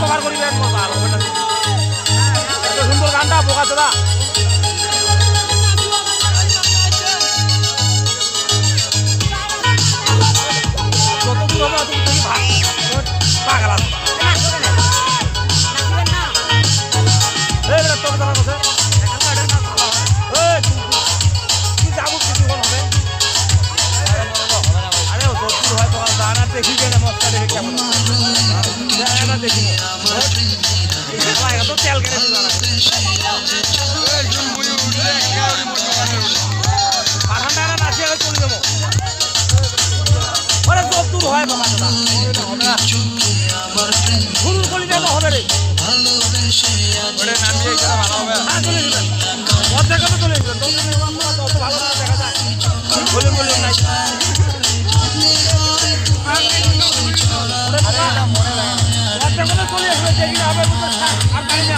cover করি সুন্দর গানটা বোকা চোদা যতদূর হবে পাগল আছে দেখি গেলে মস্তা দেখে কেমন দেখি তো তেল কেটে নাচিয়ে চলে যাবো দূর হয় ভুল কলি যাবো হবে রে নামিয়ে ভালো হবে চলে যাবেন ভালো দেখা যায় বলে বলে নাই চলে আসবে